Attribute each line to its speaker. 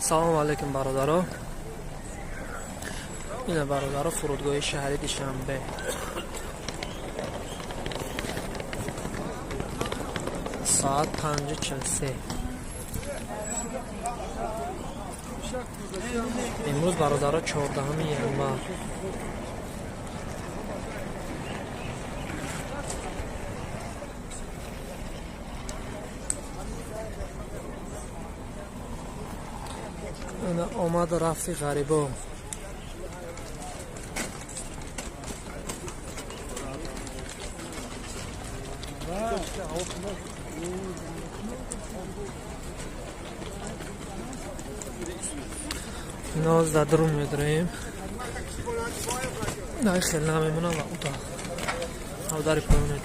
Speaker 1: سلام علیکم برادرها. این برادرها فرودگاه شهری دوشنبه. ساعت 5:43. امروز برادرها 14 ینور. آمد رفتی غریبا. ناز در درون میداریم. نه خیلی نمیمونه و اوتا او داری پایونه